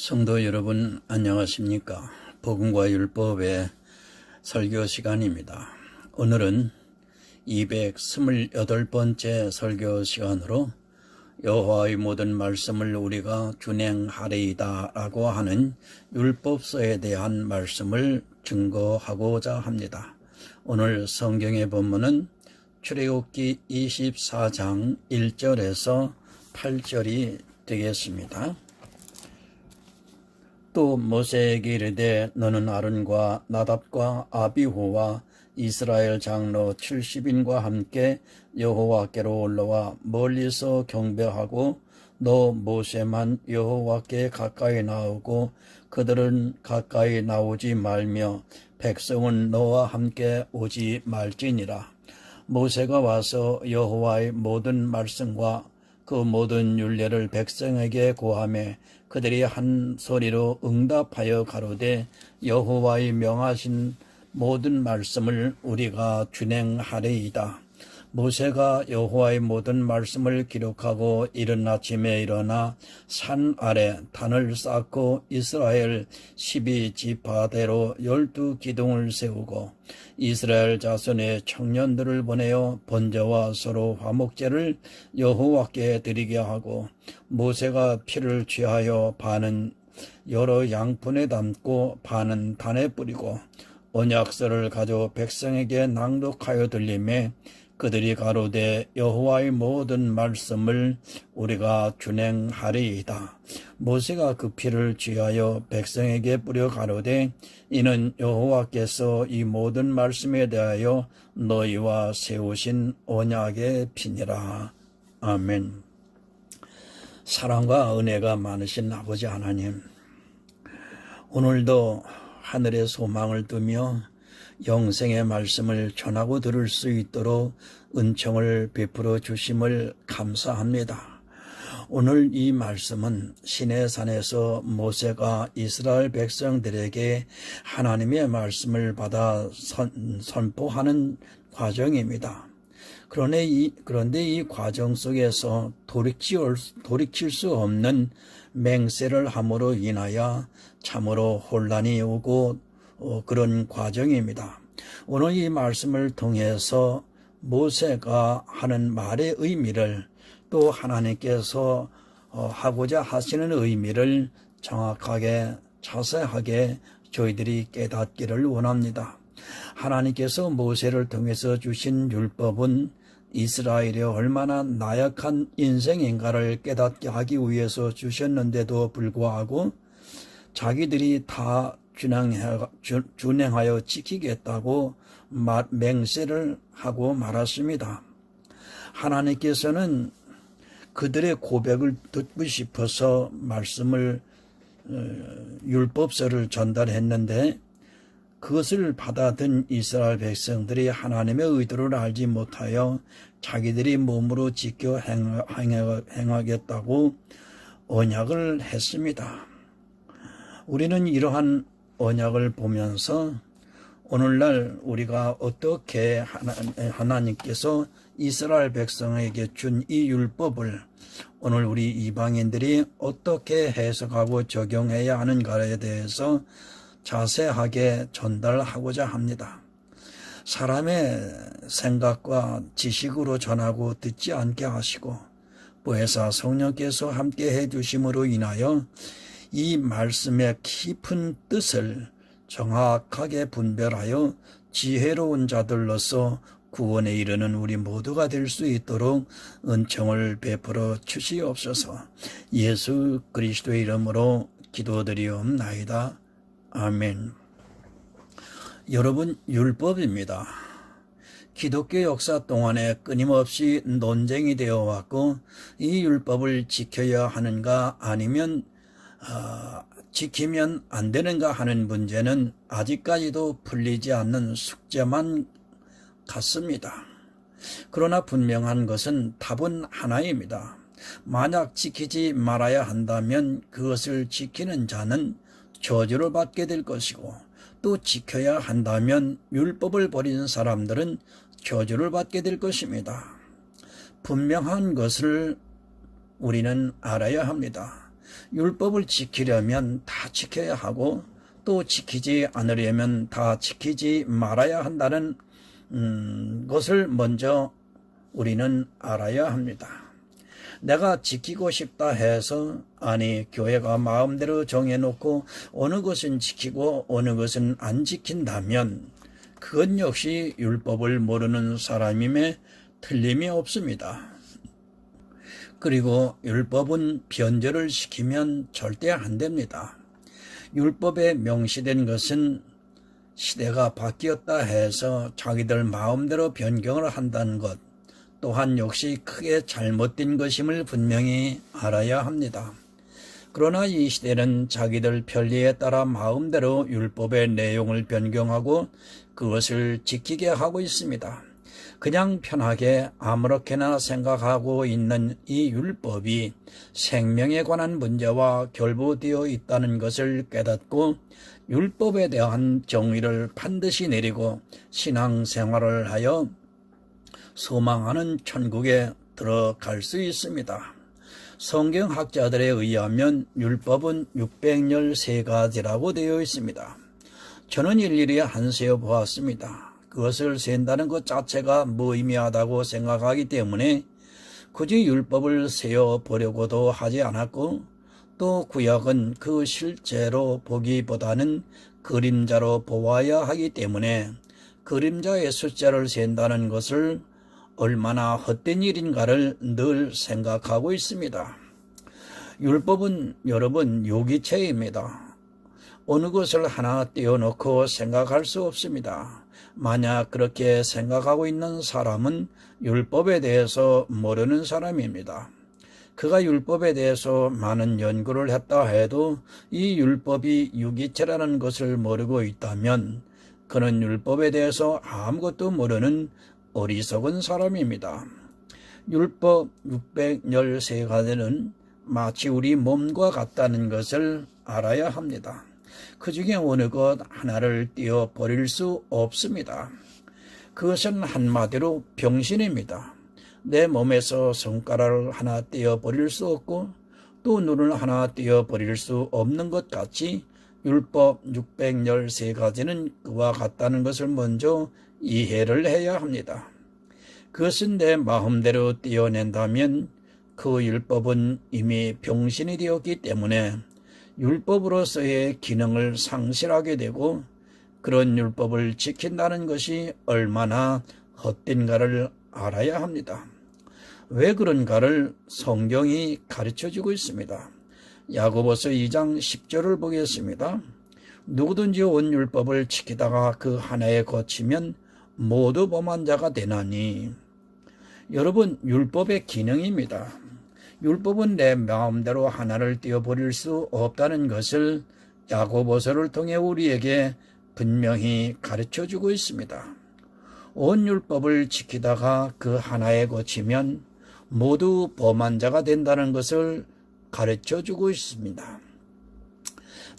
성도 여러분 안녕하십니까? 복음과 율법의 설교 시간입니다. 오늘은 228번째 설교 시간으로 여호와의 모든 말씀을 우리가 준행하리이다 라고 하는 율법서에 대한 말씀을 증거하고자 합니다. 오늘 성경의 본문은 출애굽기 24장 1절에서 8절이 되겠습니다. 또 모세에게 이르되 너는 아론과 나답과 아비후와 이스라엘 장로 70인과 함께 여호와께로 올라와 멀리서 경배하고 너 모세만 여호와께 가까이 나오고 그들은 가까이 나오지 말며 백성은 너와 함께 오지 말지니라. 모세가 와서 여호와의 모든 말씀과 그 모든 율례를 백성에게 고하매 그들이 한 소리로 응답하여 가로되 여호와의 명하신 모든 말씀을 우리가 준행하리이다. 모세가 여호와의 모든 말씀을 기록하고 이른 아침에 일어나 산 아래 단을 쌓고 이스라엘 12지파대로 12기둥을 세우고 이스라엘 자손의 청년들을 보내어 번제와 서로 화목제를 여호와께 드리게 하고 모세가 피를 취하여 반은 여러 양푼에 담고 반은 단에 뿌리고 언약서를 가져 백성에게 낭독하여 들리매 그들이 가로되 여호와의 모든 말씀을 우리가 준행하리이다. 모세가 그 피를 취하여 백성에게 뿌려 가로되 이는 여호와께서 이 모든 말씀에 대하여 너희와 세우신 언약의 피니라. 아멘. 사랑과 은혜가 많으신 아버지 하나님, 오늘도 하늘의 소망을 두며 영생의 말씀을 전하고 들을 수 있도록 은총을 베풀어 주심을 감사합니다. 오늘 이 말씀은 시내산에서 모세가 이스라엘 백성들에게 하나님의 말씀을 받아 선포하는 과정입니다. 그런데 이 과정 속에서 돌이킬 수 없는 맹세를 함으로 인하여 참으로 혼란이 오고 그런 과정입니다. 오늘 이 말씀을 통해서 모세가 하는 말의 의미를 또 하나님께서 하고자 하시는 의미를 정확하게 자세하게 저희들이 깨닫기를 원합니다. 하나님께서 모세를 통해서 주신 율법은 이스라엘이 얼마나 나약한 인생인가를 깨닫게 하기 위해서 주셨는데도 불구하고 자기들이 다 준행하여 지키겠다고 맹세를 하고 말았습니다. 하나님께서는 그들의 고백을 듣고 싶어서 말씀을 율법서를 전달했는데 그것을 받아든 이스라엘 백성들이 하나님의 의도를 알지 못하여 자기들이 몸으로 지켜 행하겠다고 언약을 했습니다. 우리는 이러한 언약을 보면서 오늘날 우리가 어떻게 하나님께서 이스라엘 백성에게 준 이 율법을 오늘 우리 이방인들이 어떻게 해석하고 적용해야 하는가에 대해서 자세하게 전달하고자 합니다. 사람의 생각과 지식으로 전하고 듣지 않게 하시고 보혜사 성령께서 함께 해주심으로 인하여 이 말씀의 깊은 뜻을 정확하게 분별하여 지혜로운 자들로서 구원에 이르는 우리 모두가 될 수 있도록 은총을 베풀어 주시옵소서. 예수 그리스도의 이름으로 기도드리옵나이다. 아멘. 여러분, 율법입니다. 기독교 역사 동안에 끊임없이 논쟁이 되어 왔고 이 율법을 지켜야 하는가 아니면 지키면 안 되는가 하는 문제는 아직까지도 풀리지 않는 숙제만 같습니다. 그러나 분명한 것은 답은 하나입니다. 만약 지키지 말아야 한다면 그것을 지키는 자는 저주를 받게 될 것이고 또 지켜야 한다면 율법을 버리는 사람들은 저주를 받게 될 것입니다. 분명한 것을 우리는 알아야 합니다. 율법을 지키려면 다 지켜야 하고 또 지키지 않으려면 다 지키지 말아야 한다는 것을 먼저 우리는 알아야 합니다. 내가 지키고 싶다 해서 교회가 마음대로 정해놓고 어느 것은 지키고 어느 것은 안 지킨다면 그건 역시 율법을 모르는 사람임에 틀림이 없습니다. 그리고 율법은 변절을 시키면 절대 안 됩니다. 율법에 명시된 것은 시대가 바뀌었다 해서 자기들 마음대로 변경을 한다는 것 또한 역시 크게 잘못된 것임을 분명히 알아야 합니다. 그러나 이 시대는 자기들 편리에 따라 마음대로 율법의 내용을 변경하고 그것을 지키게 하고 있습니다. 그냥 편하게 아무렇게나 생각하고 있는 이 율법이 생명에 관한 문제와 결부되어 있다는 것을 깨닫고 율법에 대한 정의를 반드시 내리고 신앙생활을 하여 소망하는 천국에 들어갈 수 있습니다. 성경학자들에 의하면 율법은 613가지라고 되어 있습니다. 저는 일일이 한 세어 보았습니다. 그것을 센다는 것 자체가 무의미하다고 생각하기 때문에 굳이 율법을 세어 보려고도 하지 않았고 또 구약은 그 실제로 보기보다는 그림자로 보아야 하기 때문에 그림자의 숫자를 센다는 것을 얼마나 헛된 일인가를 늘 생각하고 있습니다. 율법은 여러분 유기체입니다. 어느 것을 하나 떼어놓고 생각할 수 없습니다. 만약 그렇게 생각하고 있는 사람은 율법에 대해서 모르는 사람입니다. 그가 율법에 대해서 많은 연구를 했다 해도 이 율법이 유기체라는 것을 모르고 있다면 그는 율법에 대해서 아무것도 모르는 어리석은 사람입니다. 율법 613가지는 마치 우리 몸과 같다는 것을 알아야 합니다. 그 중에 어느 것 하나를 떼어버릴 수 없습니다. 그것은 한마디로 병신입니다. 내 몸에서 손가락을 하나 떼어버릴 수 없고 또 눈을 하나 떼어버릴 수 없는 것 같이 율법 613가지는 그와 같다는 것을 먼저 이해를 해야 합니다. 그것은 내 마음대로 떼어낸다면 그 율법은 이미 병신이 되었기 때문에 율법으로서의 기능을 상실하게 되고 그런 율법을 지킨다는 것이 얼마나 헛된가를 알아야 합니다. 왜 그런가를 성경이 가르쳐주고 있습니다. 야고보서 2장 10절을 보겠습니다. 누구든지 온 율법을 지키다가 그 하나에 거치면 모두 범한 자가 되나니. 여러분, 율법의 기능입니다. 율법은 내 마음대로 하나를 떼어버릴 수 없다는 것을 야고보서를 통해 우리에게 분명히 가르쳐주고 있습니다. 온 율법을 지키다가 그 하나에 거치면 모두 범한 자가 된다는 것을 가르쳐주고 있습니다.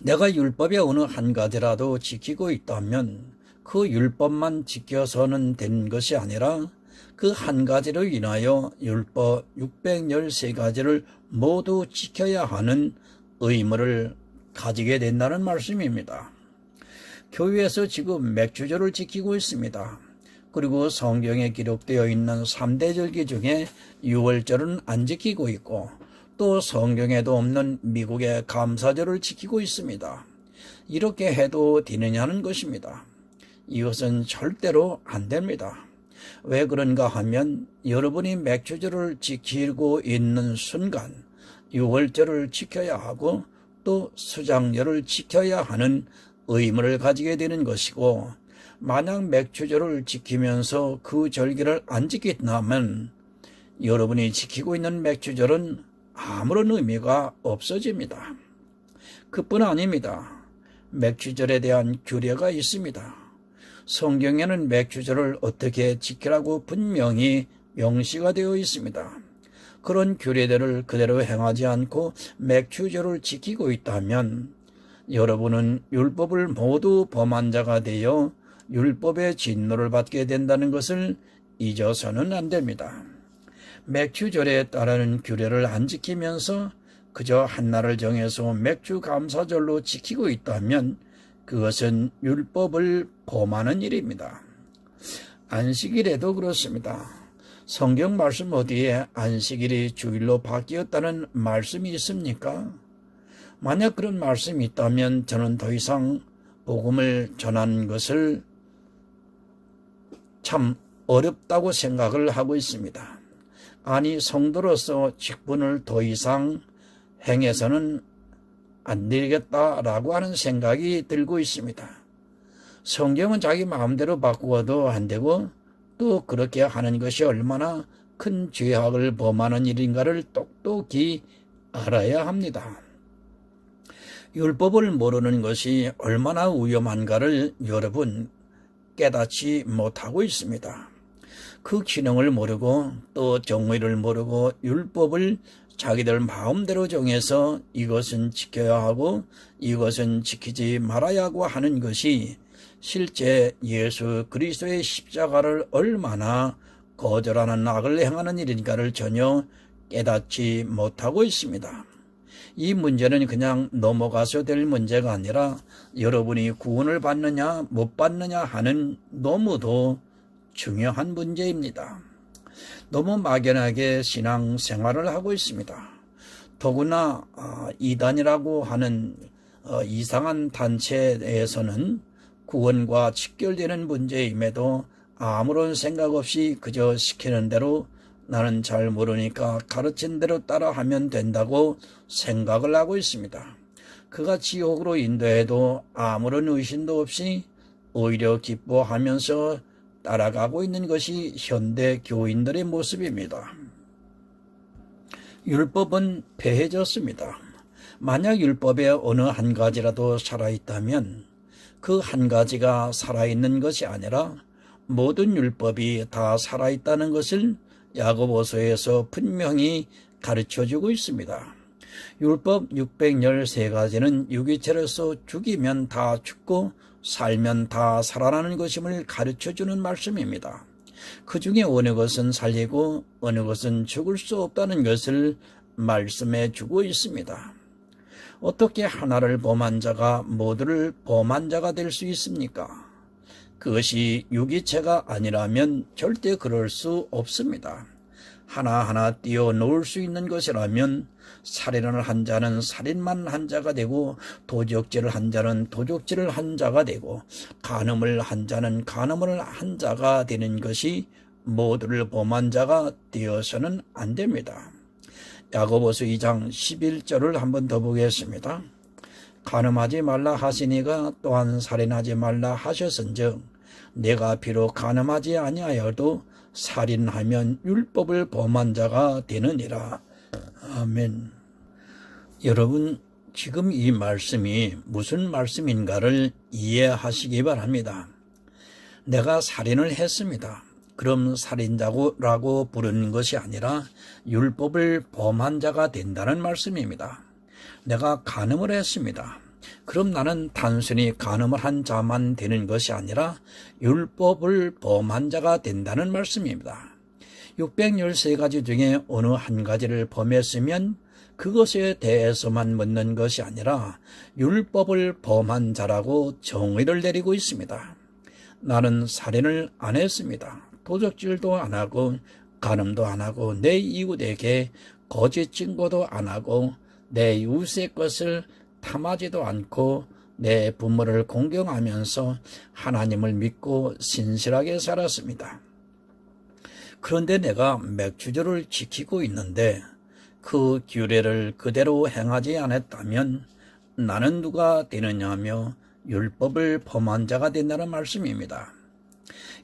내가 율법의 어느 한 가지라도 지키고 있다면 그 율법만 지켜서는 된 것이 아니라 그 한 가지로 인하여 율법 613가지를 모두 지켜야 하는 의무를 가지게 된다는 말씀입니다. 교회에서 지금 맥주절을 지키고 있습니다. 그리고 성경에 기록되어 있는 3대 절기 중에 6월절은 안 지키고 있고 또 성경에도 없는 미국의 감사절을 지키고 있습니다. 이렇게 해도 되느냐는 것입니다. 이것은 절대로 안 됩니다. 왜 그런가 하면 여러분이 맥주절을 지키고 있는 순간 6월절을 지켜야 하고 또 수장절을 지켜야 하는 의무를 가지게 되는 것이고 만약 맥주절을 지키면서 그 절기를 안 지킨다면 여러분이 지키고 있는 맥주절은 아무런 의미가 없어집니다. 그뿐 아닙니다. 맥주절에 대한 규례가 있습니다. 성경에는 맥주절을 어떻게 지키라고 분명히 명시가 되어 있습니다. 그런 규례들을 그대로 행하지 않고 맥주절을 지키고 있다면 여러분은 율법을 모두 범한 자가 되어 율법의 진노를 받게 된다는 것을 잊어서는 안 됩니다. 맥주절에 따르는 규례를 안 지키면서 그저 한날을 정해서 맥주 감사절로 지키고 있다면 그것은 율법을 범하는 일입니다. 안식일에도 그렇습니다. 성경 말씀 어디에 안식일이 주일로 바뀌었다는 말씀이 있습니까? 만약 그런 말씀이 있다면 저는 더 이상 복음을 전하는 것을 참 어렵다고 생각을 하고 있습니다. 아니, 성도로서 직분을 더 이상 행해서는 안 되겠다라고 하는 생각이 들고 있습니다. 성경은 자기 마음대로 바꾸어도 안 되고 또 그렇게 하는 것이 얼마나 큰 죄악을 범하는 일인가를 똑똑히 알아야 합니다. 율법을 모르는 것이 얼마나 위험한가를 여러분 깨닫지 못하고 있습니다. 그 기능을 모르고 또 정의를 모르고 율법을 자기들 마음대로 정해서 이것은 지켜야 하고 이것은 지키지 말아야 하고 하는 것이 실제 예수 그리스도의 십자가를 얼마나 거절하는 악을 행하는 일인가를 전혀 깨닫지 못하고 있습니다. 이 문제는 그냥 넘어가서 될 문제가 아니라 여러분이 구원을 받느냐 못 받느냐 하는 너무도 중요한 문제입니다. 너무 막연하게 신앙생활을 하고 있습니다. 더구나 이단이라고 하는 이상한 단체에서는 구원과 직결되는 문제임에도 아무런 생각 없이 그저 시키는 대로 나는 잘 모르니까 가르친 대로 따라하면 된다고 생각을 하고 있습니다. 그가 지옥으로 인도해도 아무런 의심도 없이 오히려 기뻐하면서 따라가고 있는 것이 현대 교인들의 모습입니다. 율법은 폐해졌습니다. 만약 율법에 어느 한 가지라도 살아있다면 그 한 가지가 살아있는 것이 아니라 모든 율법이 다 살아있다는 것을 야고보서에서 분명히 가르쳐주고 있습니다. 율법 613가지는 유기체로서 죽이면 다 죽고 살면 다 살아나는 것임을 가르쳐주는 말씀입니다. 그 중에 어느 것은 살리고 어느 것은 죽을 수 없다는 것을 말씀해 주고 있습니다. 어떻게 하나를 범한 자가 모두를 범한 자가 될 수 있습니까? 그것이 유기체가 아니라면 절대 그럴 수 없습니다. 하나하나 띄어놓을 수 있는 것이라면 살인을 한 자는 살인만 한 자가 되고 도적질을 한 자는 도적질을 한 자가 되고 간음을 한 자는 간음을 한 자가 되는 것이 모두를 범한 자가 되어서는 안 됩니다. 야고보서 2장 11절을 한번 더 보겠습니다. 간음하지 말라 하시니가 또한 살인하지 말라 하셨은즉 내가 비록 간음하지 아니하여도 살인하면 율법을 범한 자가 되느니라. 아멘. 여러분, 지금 이 말씀이 무슨 말씀인가를 이해하시기 바랍니다. 내가 살인을 했습니다. 그럼 살인자라고 부르는 것이 아니라 율법을 범한 자가 된다는 말씀입니다. 내가 간음을 했습니다. 그럼 나는 단순히 간음을 한 자만 되는 것이 아니라 율법을 범한 자가 된다는 말씀입니다. 613가지 중에 어느 한 가지를 범했으면 그것에 대해서만 묻는 것이 아니라 율법을 범한 자라고 정의를 내리고 있습니다. 나는 살인을 안 했습니다. 도적질도 안 하고 간음도 안 하고 내 이웃에게 거짓 증거도 안 하고 내 이웃의 것을 탐하지도 않고 내 부모를 공경하면서 하나님을 믿고 신실하게 살았습니다. 그런데 내가 맥주절을 지키고 있는데 그 규례를 그대로 행하지 않았다면 나는 누가 되느냐며 율법을 범한 자가 된다는 말씀입니다.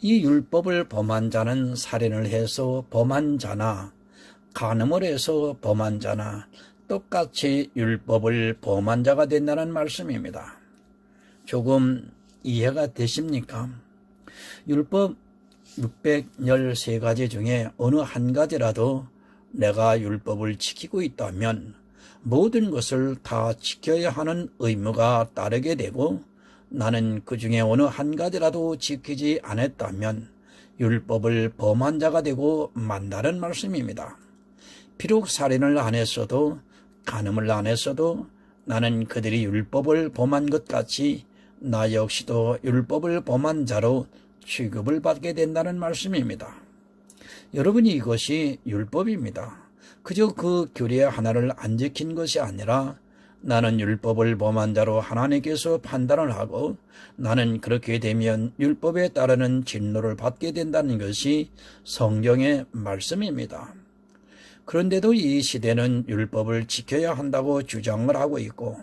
이 율법을 범한 자는 살인을 해서 범한 자나 간음을 해서 범한 자나 똑같이 율법을 범한 자가 된다는 말씀입니다. 조금 이해가 되십니까? 율법 613가지 중에 어느 한 가지라도 내가 율법을 지키고 있다면 모든 것을 다 지켜야 하는 의무가 따르게 되고 나는 그 중에 어느 한 가지라도 지키지 않았다면 율법을 범한 자가 되고 만다는 말씀입니다. 비록 살인을 안 했어도 간음을 안 했어도 나는 그들이 율법을 범한 것 같이 나 역시도 율법을 범한 자로 취급을 받게 된다는 말씀입니다. 여러분이 이것이 율법입니다. 그저 그 규례 하나를 안 지킨 것이 아니라 나는 율법을 범한 자로 하나님께서 판단을 하고 나는 그렇게 되면 율법에 따르는 진노를 받게 된다는 것이 성경의 말씀입니다. 그런데도 이 시대는 율법을 지켜야 한다고 주장을 하고 있고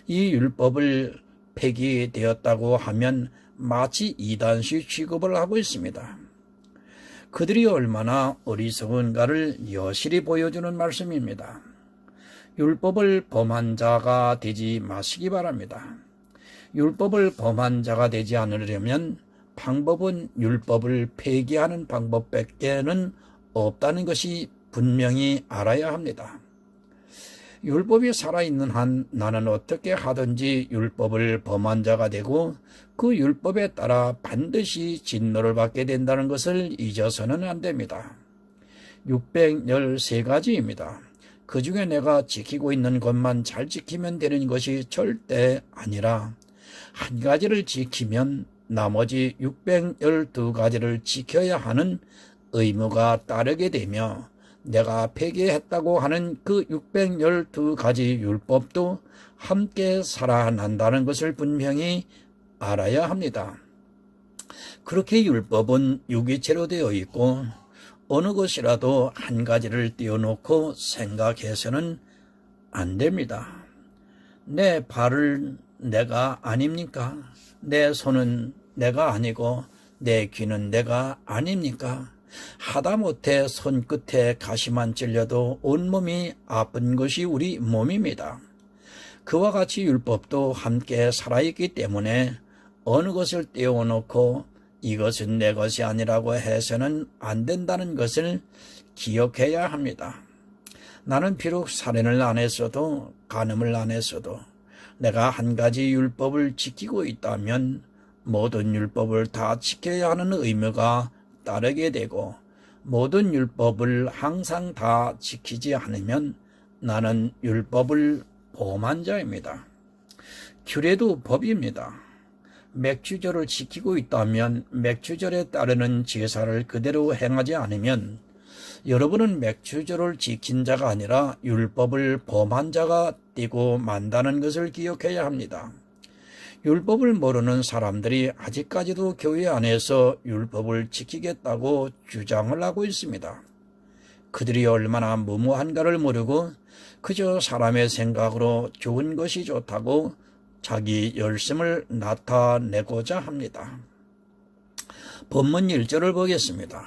이 율법을 폐기되었다고 하면 마치 이단시 취급을 하고 있습니다. 그들이 얼마나 어리석은가를 여실히 보여주는 말씀입니다. 율법을 범한 자가 되지 마시기 바랍니다. 율법을 범한 자가 되지 않으려면 방법은 율법을 폐기하는 방법밖에는 없다는 것이 분명히 알아야 합니다. 율법이 살아있는 한 나는 어떻게 하든지 율법을 범한 자가 되고 그 율법에 따라 반드시 진노를 받게 된다는 것을 잊어서는 안 됩니다. 613가지입니다. 그 중에 내가 지키고 있는 것만 잘 지키면 되는 것이 절대 아니라 한 가지를 지키면 나머지 612가지를 지켜야 하는 의무가 따르게 되며 내가 폐기했다고 하는 그 612가지 율법도 함께 살아난다는 것을 분명히 알아야 합니다. 그렇게 율법은 유기체로 되어 있고 어느 것이라도 한 가지를 띄워놓고 생각해서는 안 됩니다. 내 발은 내가 아닙니까? 내 손은 내가 아니고 내 귀는 내가 아닙니까? 하다못해 손끝에 가시만 찔려도 온몸이 아픈 것이 우리 몸입니다. 그와 같이 율법도 함께 살아있기 때문에 어느 것을 떼어놓고 이것은 내 것이 아니라고 해서는 안 된다는 것을 기억해야 합니다. 나는 비록 살인을 안 했어도 간음을 안 했어도 내가 한 가지 율법을 지키고 있다면 모든 율법을 다 지켜야 하는 의무가 따르게 되고 모든 율법을 항상 다 지키지 않으면 나는 율법을 범한 자입니다. 규례도 법입니다. 맥주절을 지키고 있다면 맥주절에 따르는 제사를 그대로 행하지 않으면 여러분은 맥주절을 지킨 자가 아니라 율법을 범한 자가 되고 만다는 것을 기억해야 합니다. 율법을 모르는 사람들이 아직까지도 교회 안에서 율법을 지키겠다고 주장을 하고 있습니다. 그들이 얼마나 무모한가를 모르고 그저 사람의 생각으로 좋은 것이 좋다고 자기 열심을 나타내고자 합니다. 본문 1절을 보겠습니다.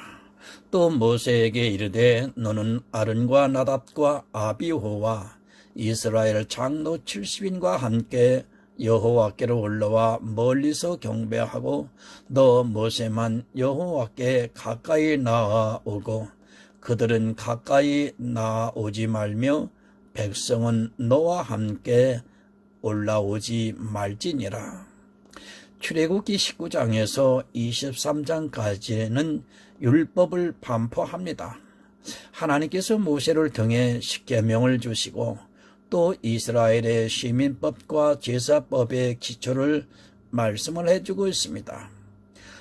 또 모세에게 이르되 너는 아론과 나답과 아비후와 이스라엘 장로 70인과 함께 여호와께로 올라와 멀리서 경배하고 너 모세만 여호와께 가까이 나아오고 그들은 가까이 나아오지 말며 백성은 너와 함께 올라오지 말지니라. 출애굽기 19장에서 23장까지는 율법을 반포합니다. 하나님께서 모세를 통해 십계명을 주시고 또 이스라엘의 시민법과 제사법의 기초를 말씀을 해주고 있습니다.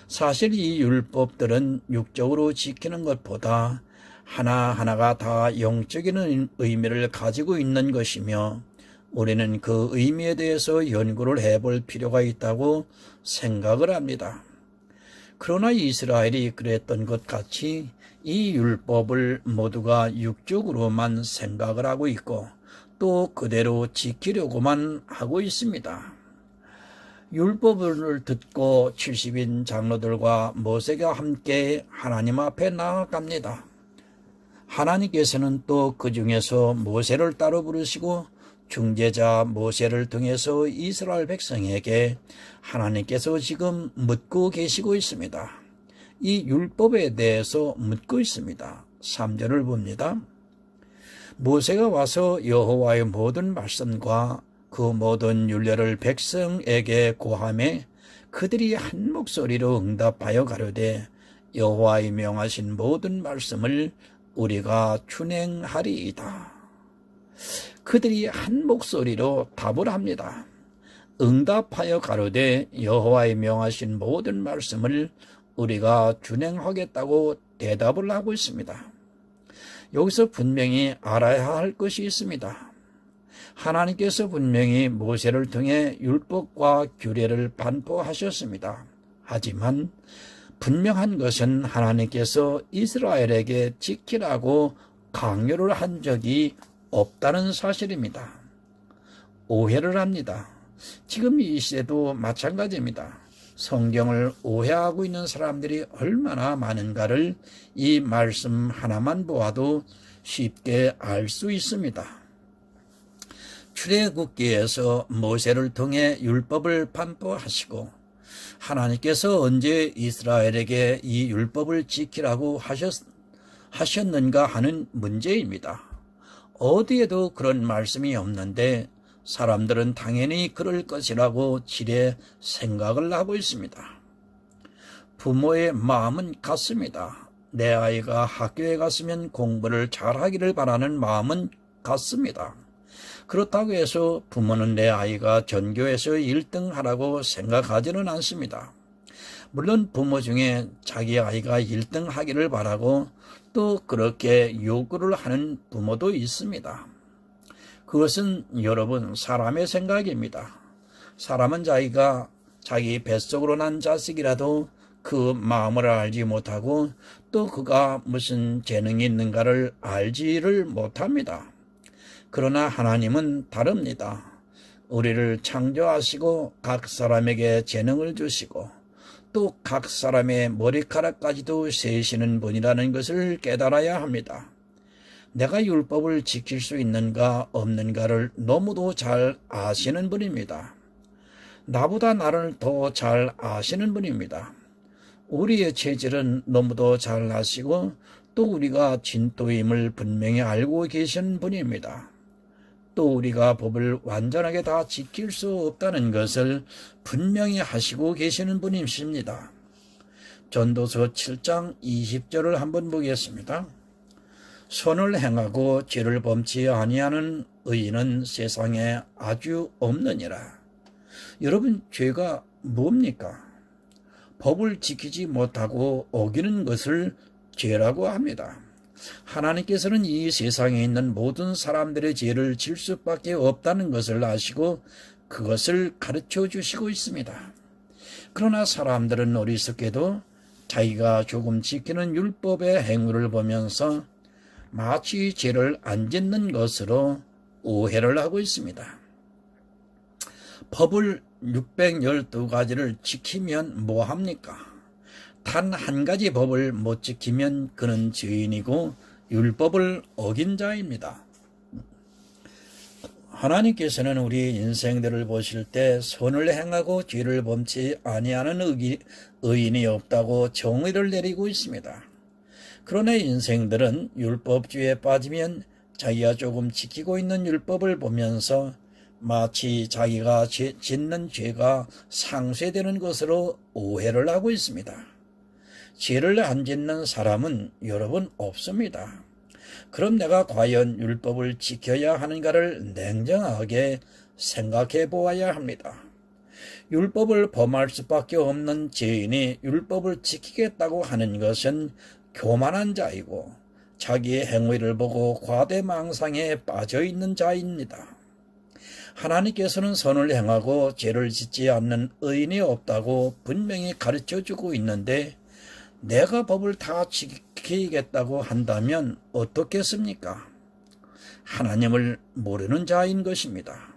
사실 이 율법들은 육적으로 지키는 것보다 하나하나가 다 영적인 의미를 가지고 있는 것이며 우리는 그 의미에 대해서 연구를 해볼 필요가 있다고 생각을 합니다. 그러나 이스라엘이 그랬던 것 같이 이 율법을 모두가 육적으로만 생각을 하고 있고 또 그대로 지키려고만 하고 있습니다. 율법을 듣고 70인 장로들과 모세가 함께 하나님 앞에 나아갑니다. 하나님께서는 또 그 중에서 모세를 따로 부르시고 중재자 모세를 통해서 이스라엘 백성에게 하나님께서 지금 묻고 계시고 있습니다. 이 율법에 대해서 묻고 있습니다. 3절을 봅니다. 모세가 와서 여호와의 모든 말씀과 그 모든 율례를 백성에게 고하매 그들이 한 목소리로 응답하여 가로되 여호와의 명하신 모든 말씀을 우리가 준행하리이다. 그들이 한 목소리로 답을 합니다. 응답하여 가로되 여호와의 명하신 모든 말씀을 우리가 준행하겠다고 대답을 하고 있습니다. 여기서 분명히 알아야 할 것이 있습니다. 하나님께서 분명히 모세를 통해 율법과 규례를 반포하셨습니다. 하지만 분명한 것은 하나님께서 이스라엘에게 지키라고 강요를 한 적이 없다는 사실입니다. 오해를 합니다. 지금 이 시대도 마찬가지입니다. 성경을 오해하고 있는 사람들이 얼마나 많은가를 이 말씀 하나만 보아도 쉽게 알 수 있습니다. 출애굽기에서 모세를 통해 율법을 반포하시고 하나님께서 언제 이스라엘에게 이 율법을 지키라고 하셨는가 하는 문제입니다. 어디에도 그런 말씀이 없는데 사람들은 당연히 그럴 것이라고 지레 생각을 하고 있습니다. 부모의 마음은 같습니다. 내 아이가 학교에 갔으면 공부를 잘하기를 바라는 마음은 같습니다. 그렇다고 해서 부모는 내 아이가 전교에서 1등 하라고 생각하지는 않습니다. 물론 부모 중에 자기 아이가 1등 하기를 바라고 또 그렇게 요구를 하는 부모도 있습니다. 그것은 여러분 사람의 생각입니다. 사람은 자기가 자기 뱃속으로 난 자식이라도 그 마음을 알지 못하고 또 그가 무슨 재능이 있는가를 알지를 못합니다. 그러나 하나님은 다릅니다. 우리를 창조하시고 각 사람에게 재능을 주시고 또 각 사람의 머리카락까지도 세시는 분이라는 것을 깨달아야 합니다. 내가 율법을 지킬 수 있는가 없는가를 너무도 잘 아시는 분입니다. 나보다 나를 더 잘 아시는 분입니다. 우리의 체질은 너무도 잘 아시고 또 우리가 진토임을 분명히 알고 계신 분입니다. 또 우리가 법을 완전하게 다 지킬 수 없다는 것을 분명히 하시고 계시는 분이십니다. 전도서 7장 20절을 한번 보겠습니다. 선을 행하고 죄를 범치 아니하는 의인은 세상에 아주 없느니라. 여러분, 죄가 뭡니까? 법을 지키지 못하고 어기는 것을 죄라고 합니다. 하나님께서는 이 세상에 있는 모든 사람들의 죄를 질 수밖에 없다는 것을 아시고 그것을 가르쳐 주시고 있습니다. 그러나 사람들은 어리석게도 자기가 조금 지키는 율법의 행위를 보면서 마치 죄를 안 짓는 것으로 오해를 하고 있습니다. 법을 612가지를 지키면 뭐합니까? 단 한 가지 법을 못 지키면 그는 죄인이고 율법을 어긴 자입니다. 하나님께서는 우리 인생들을 보실 때 선을 행하고 죄를 범치 아니하는 의인이 없다고 정의를 내리고 있습니다. 그러나 인생들은 율법주의에 빠지면 자기가 조금 지키고 있는 율법을 보면서 마치 자기가 짓는 죄가 상쇄되는 것으로 오해를 하고 있습니다. 죄를 안 짓는 사람은 여러분 없습니다. 그럼 내가 과연 율법을 지켜야 하는가를 냉정하게 생각해 보아야 합니다. 율법을 범할 수밖에 없는 죄인이 율법을 지키겠다고 하는 것은 교만한 자이고 자기의 행위를 보고 과대망상에 빠져 있는 자입니다. 하나님께서는 선을 행하고 죄를 짓지 않는 의인이 없다고 분명히 가르쳐주고 있는데 내가 법을 다 지키겠다고 한다면 어떻겠습니까? 하나님을 모르는 자인 것입니다.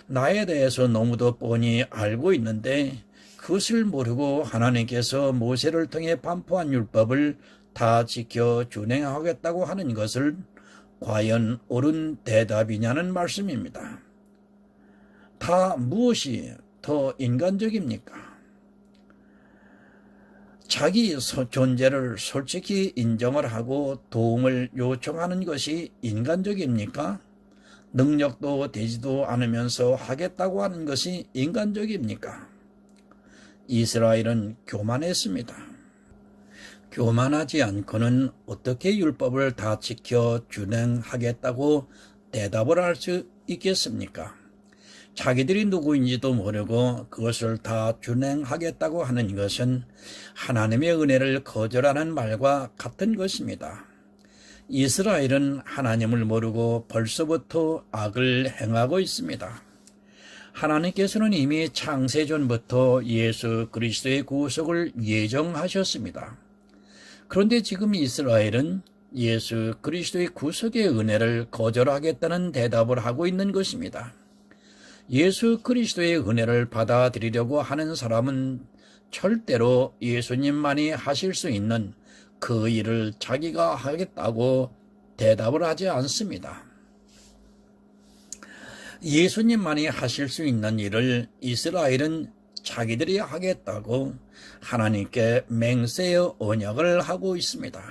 나에 대해서 너무도 뻔히 알고 있는데 그것을 모르고 하나님께서 모세를 통해 반포한 율법을 다 지켜 준행하겠다고 하는 것을 과연 옳은 대답이냐는 말씀입니다. 다 무엇이 더 인간적입니까? 자기 존재를 솔직히 인정을 하고 도움을 요청하는 것이 인간적입니까? 능력도 되지도 않으면서 하겠다고 하는 것이 인간적입니까? 이스라엘은 교만했습니다. 교만하지 않고는 어떻게 율법을 다 지켜 준행하겠다고 대답을 할 수 있겠습니까? 자기들이 누구인지도 모르고 그것을 다 준행하겠다고 하는 것은 하나님의 은혜를 거절하는 말과 같은 것입니다. 이스라엘은 하나님을 모르고 벌써부터 악을 행하고 있습니다. 하나님께서는 이미 창세전부터 예수 그리스도의 구속을 예정하셨습니다. 그런데 지금 이스라엘은 예수 그리스도의 구속의 은혜를 거절하겠다는 대답을 하고 있는 것입니다. 예수 그리스도의 은혜를 받아들이려고 하는 사람은 절대로 예수님만이 하실 수 있는 그 일을 자기가 하겠다고 대답을 하지 않습니다. 예수님만이 하실 수 있는 일을 이스라엘은 자기들이 하겠다고 하나님께 맹세의 언약을 하고 있습니다.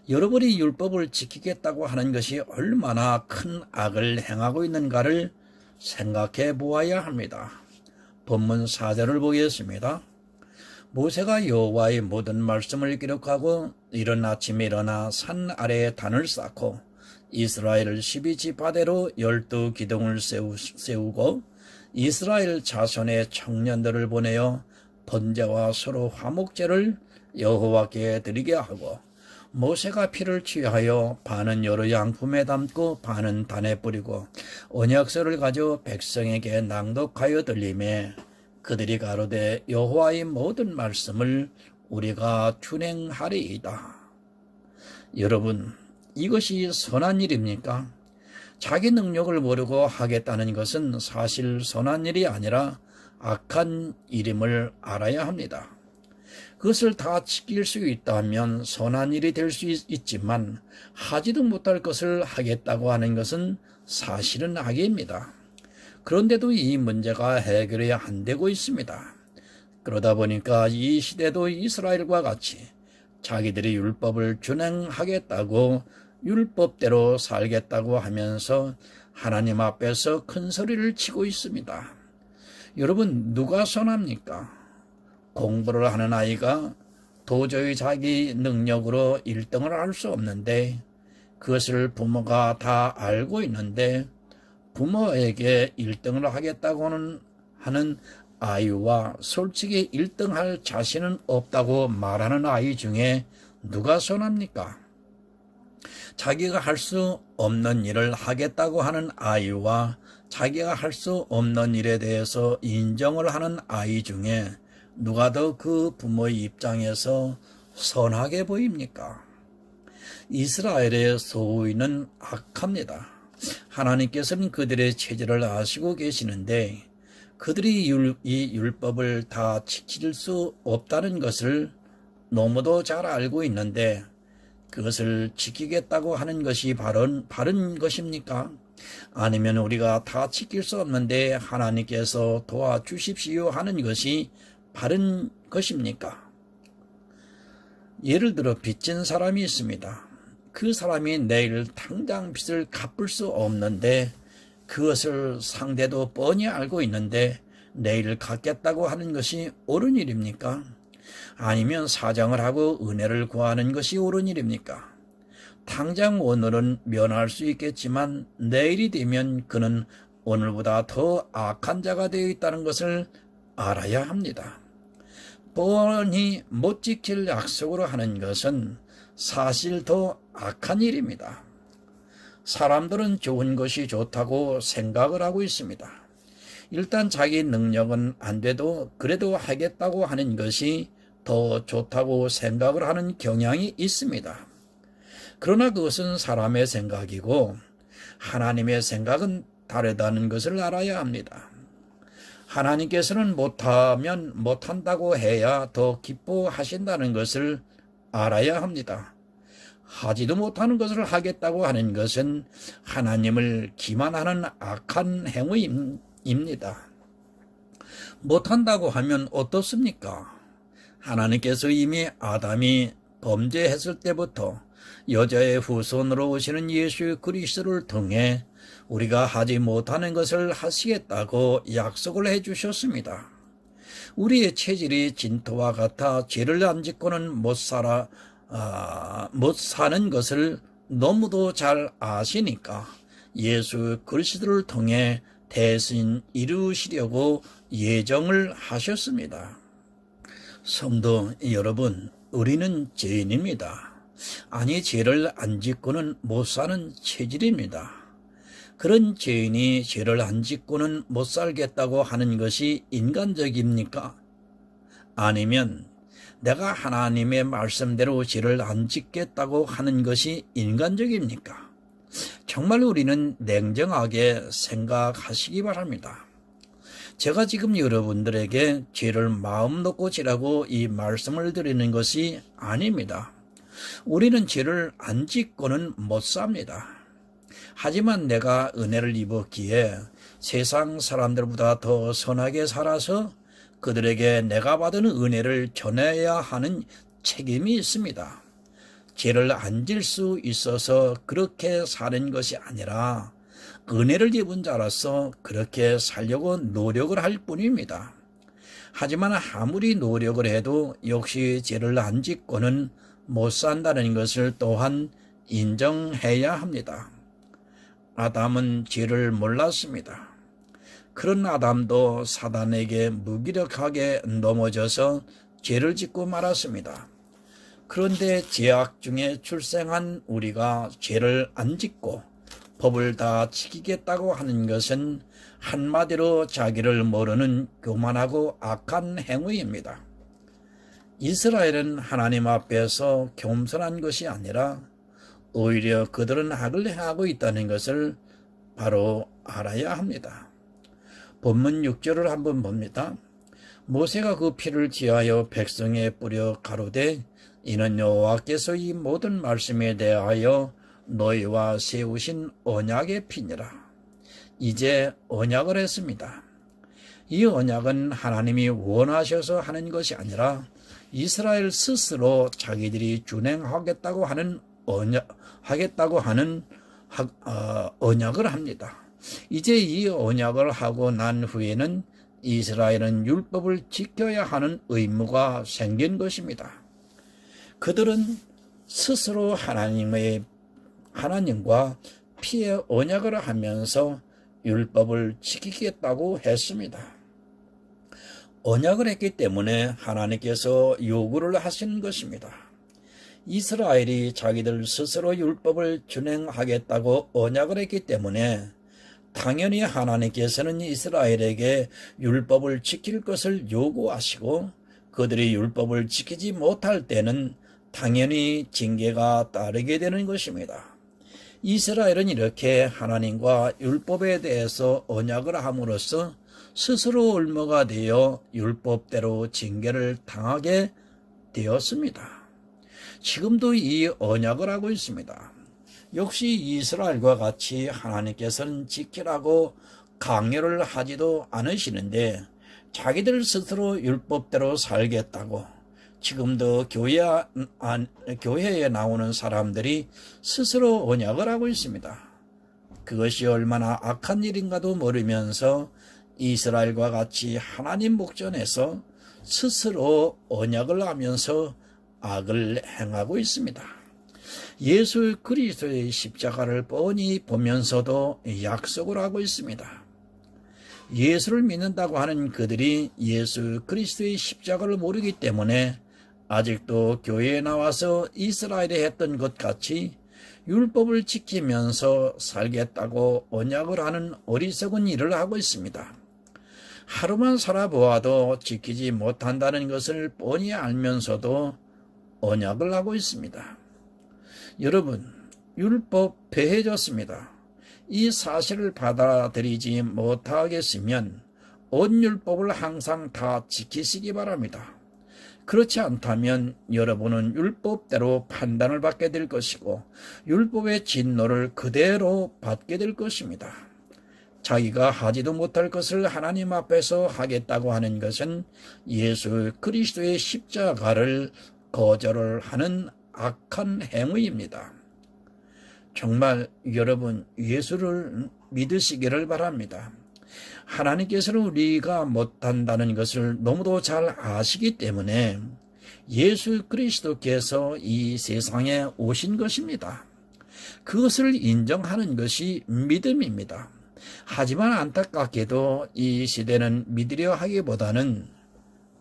여러분이 율법을 지키겠다고 하는 것이 얼마나 큰 악을 행하고 있는가를 생각해 보아야 합니다. 본문 4절을 보겠습니다. 모세가 여호와의 모든 말씀을 기록하고 이른 아침에 일어나 산 아래에 단을 쌓고 이스라엘 12지파대로 12기둥을 세우고 이스라엘 자손의 청년들을 보내어 번제와 서로 화목제를 여호와께 드리게 하고 모세가 피를 취하여 반은 여러 양품에 담고 반은 단에 뿌리고 언약서를 가져 백성에게 낭독하여 들리매 그들이 가로되 여호와의 모든 말씀을 우리가 준행하리이다. 여러분, 이것이 선한 일입니까? 자기 능력을 모르고 하겠다는 것은 사실 선한 일이 아니라 악한 일임을 알아야 합니다. 그것을 다 지킬 수 있다면 선한 일이 될 수 있지만 하지도 못할 것을 하겠다고 하는 것은 사실은 악입니다. 그런데도 이 문제가 해결이 안 되고 있습니다. 그러다 보니까 이 시대도 이스라엘과 같이 자기들이 율법을 준행하겠다고 율법대로 살겠다고 하면서 하나님 앞에서 큰 소리를 치고 있습니다. 여러분, 누가 선합니까? 공부를 하는 아이가 도저히 자기 능력으로 1등을 할 수 없는데 그것을 부모가 다 알고 있는데 부모에게 1등을 하겠다고는 하는 아이와 솔직히 1등할 자신은 없다고 말하는 아이 중에 누가 선합니까? 자기가 할 수 없는 일을 하겠다고 하는 아이와 자기가 할 수 없는 일에 대해서 인정을 하는 아이 중에 누가 더 그 부모의 입장에서 선하게 보입니까? 이스라엘의 소위는 악합니다. 하나님께서는 그들의 체질을 아시고 계시는데 그들이 이 율법을 다 지킬 수 없다는 것을 너무도 잘 알고 있는데 그것을 지키겠다고 하는 것이 바른 것입니까? 아니면 우리가 다 지킬 수 없는데 하나님께서 도와주십시오 하는 것이 바른 것입니까? 예를 들어 빚진 사람이 있습니다. 그 사람이 내일 당장 빚을 갚을 수 없는데 그것을 상대도 뻔히 알고 있는데 내일 갚겠다고 하는 것이 옳은 일입니까? 아니면 사정을 하고 은혜를 구하는 것이 옳은 일입니까? 당장 오늘은 면할 수 있겠지만 내일이 되면 그는 오늘보다 더 악한 자가 되어 있다는 것을 알아야 합니다. 뻔히 못 지킬 약속으로 하는 것은 사실 더 악한 일입니다. 사람들은 좋은 것이 좋다고 생각을 하고 있습니다. 일단 자기 능력은 안 돼도 그래도 하겠다고 하는 것이 더 좋다고 생각을 하는 경향이 있습니다. 그러나 그것은 사람의 생각이고 하나님의 생각은 다르다는 것을 알아야 합니다. 하나님께서는 못하면 못한다고 해야 더 기뻐하신다는 것을 알아야 합니다. 하지도 못하는 것을 하겠다고 하는 것은 하나님을 기만하는 악한 행위입니다. 못한다고 하면 어떻습니까? 하나님께서 이미 아담이 범죄했을 때부터 여자의 후손으로 오시는 예수 그리스도를 통해 우리가 하지 못하는 것을 하시겠다고 약속을 해주셨습니다. 우리의 체질이 진토와 같아 죄를 안 짓고는 못 사는 것을 너무도 잘 아시니까 예수 그리스도를 통해 대신 이루시려고 예정을 하셨습니다. 성도 여러분, 우리는 죄인입니다. 아니, 죄를 안 짓고는 못 사는 체질입니다. 그런 죄인이 죄를 안 짓고는 못 살겠다고 하는 것이 인간적입니까? 아니면 내가 하나님의 말씀대로 죄를 안 짓겠다고 하는 것이 인간적입니까? 정말 우리는 냉정하게 생각하시기 바랍니다. 제가 지금 여러분들에게 죄를 마음 놓고 지라고 이 말씀을 드리는 것이 아닙니다. 우리는 죄를 안 짓고는 못 삽니다. 하지만 내가 은혜를 입었기에 세상 사람들보다 더 선하게 살아서 그들에게 내가 받은 은혜를 전해야 하는 책임이 있습니다. 죄를 안 질 수 있어서 그렇게 사는 것이 아니라 은혜를 입은 자로서 그렇게 살려고 노력을 할 뿐입니다. 하지만 아무리 노력을 해도 역시 죄를 안 짓고는 못 산다는 것을 또한 인정해야 합니다. 아담은 죄를 몰랐습니다. 그런 아담도 사단에게 무기력하게 넘어져서 죄를 짓고 말았습니다. 그런데 죄악 중에 출생한 우리가 죄를 안 짓고 법을 다 지키겠다고 하는 것은 한마디로 자기를 모르는 교만하고 악한 행위입니다. 이스라엘은 하나님 앞에서 겸손한 것이 아니라 오히려 그들은 악을 행하고 있다는 것을 바로 알아야 합니다. 본문 6절을 한번 봅니다. 모세가 그 피를 지하여 백성에 뿌려 가로되 이는 여호와께서 이 모든 말씀에 대하여 너희와 세우신 언약의 피니라. 이제 언약을 했습니다. 이 언약은 하나님이 원하셔서 하는 것이 아니라 이스라엘 스스로 자기들이 준행하겠다고 하는 언약을 합니다. 이제 이 언약을 하고 난 후에는 이스라엘은 율법을 지켜야 하는 의무가 생긴 것입니다. 그들은 스스로 하나님과 피의 언약을 하면서 율법을 지키겠다고 했습니다. 언약을 했기 때문에 하나님께서 요구를 하신 것입니다. 이스라엘이 자기들 스스로 율법을 준행하겠다고 언약을 했기 때문에 당연히 하나님께서는 이스라엘에게 율법을 지킬 것을 요구하시고 그들이 율법을 지키지 못할 때는 당연히 징계가 따르게 되는 것입니다. 이스라엘은 이렇게 하나님과 율법에 대해서 언약을 함으로써 스스로 올무가 되어 율법대로 징계를 당하게 되었습니다. 지금도 이 언약을 하고 있습니다. 역시 이스라엘과 같이 하나님께서는 지키라고 강요를 하지도 않으시는데 자기들 스스로 율법대로 살겠다고 지금도 교회에 나오는 사람들이 스스로 언약을 하고 있습니다. 그것이 얼마나 악한 일인가도 모르면서 이스라엘과 같이 하나님 목전에서 스스로 언약을 하면서 악을 행하고 있습니다. 예수 그리스도의 십자가를 뻔히 보면서도 약속을 하고 있습니다. 예수를 믿는다고 하는 그들이 예수 그리스도의 십자가를 모르기 때문에 아직도 교회에 나와서 이스라엘이 했던 것 같이 율법을 지키면서 살겠다고 언약을 하는 어리석은 일을 하고 있습니다. 하루만 살아보아도 지키지 못한다는 것을 뻔히 알면서도 언약을 하고 있습니다. 여러분, 율법 폐해졌습니다. 이 사실을 받아들이지 못하겠으면 온 율법을 항상 다 지키시기 바랍니다. 그렇지 않다면 여러분은 율법대로 판단을 받게 될 것이고 율법의 진노를 그대로 받게 될 것입니다. 자기가 하지도 못할 것을 하나님 앞에서 하겠다고 하는 것은 예수 그리스도의 십자가를 거절을 하는 악한 행위입니다. 정말 여러분 예수를 믿으시기를 바랍니다. 하나님께서는 우리가 못한다는 것을 너무도 잘 아시기 때문에 예수 그리스도께서 이 세상에 오신 것입니다. 그것을 인정하는 것이 믿음입니다. 하지만 안타깝게도 이 시대는 믿으려 하기보다는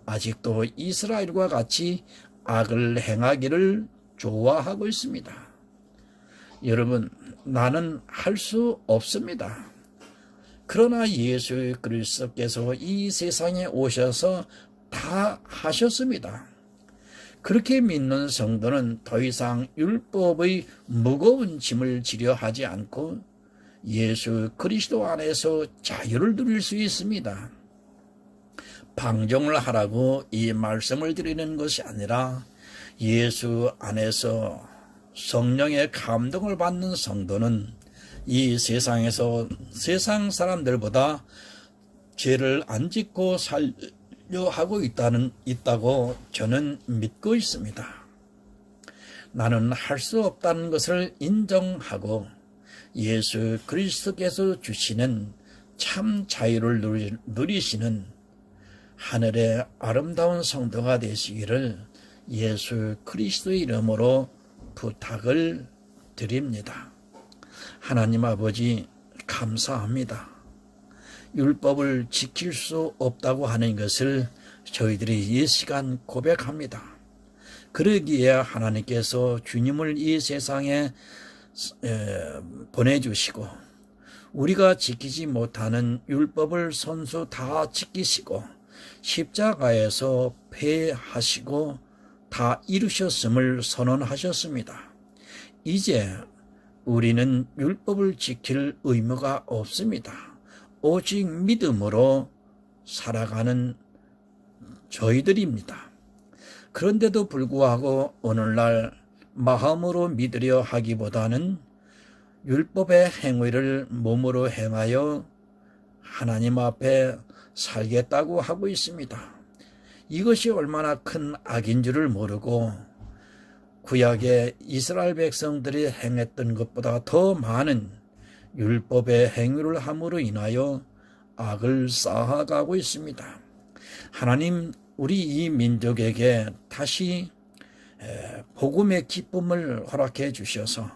아직도 이스라엘과 같이 악을 행하기를 좋아하고 있습니다. 여러분, 나는 할 수 없습니다. 그러나 예수 그리스도께서 이 세상에 오셔서 다 하셨습니다. 그렇게 믿는 성도는 더 이상 율법의 무거운 짐을 지려 하지 않고 예수 그리스도 안에서 자유를 누릴 수 있습니다. 방종을 하라고 이 말씀을 드리는 것이 아니라 예수 안에서 성령의 감동을 받는 성도는 이 세상에서 세상 사람들보다 죄를 안 짓고 살려 하고 있다고 저는 믿고 있습니다. 나는 할 수 없다는 것을 인정하고 예수 그리스도께서 주시는 참 자유를 누리시는 하늘의 아름다운 성도가 되시기를 예수 그리스도의 이름으로 부탁을 드립니다. 하나님 아버지, 감사합니다. 율법을 지킬 수 없다고 하는 것을 저희들이 이 시간 고백합니다. 그러기에 하나님께서 주님을 이 세상에 보내주시고 우리가 지키지 못하는 율법을 손수 다 지키시고 십자가에서 패하시고 다 이루셨음을 선언하셨습니다. 이제 우리는 율법을 지킬 의무가 없습니다. 오직 믿음으로 살아가는 저희들입니다. 그런데도 불구하고 오늘날 마음으로 믿으려 하기보다는 율법의 행위를 몸으로 행하여 하나님 앞에 살겠다고 하고 있습니다. 이것이 얼마나 큰 악인 줄을 모르고 구약의 이스라엘 백성들이 행했던 것보다 더 많은 율법의 행위를 함으로 인하여 악을 쌓아가고 있습니다. 하나님, 우리 이 민족에게 다시 복음의 기쁨을 허락해 주셔서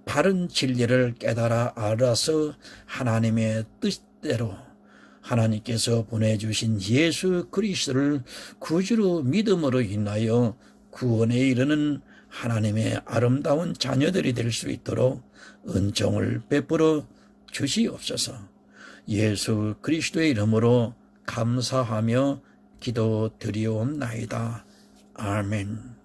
바른 진리를 깨달아 알아서 하나님의 뜻대로 하나님께서 보내주신 예수 그리스도를 구주로 믿음으로 인하여 구원에 이르는 하나님의 아름다운 자녀들이 될 수 있도록 은총을 베풀어 주시옵소서. 예수 그리스도의 이름으로 감사하며 기도드리옵나이다. 아멘.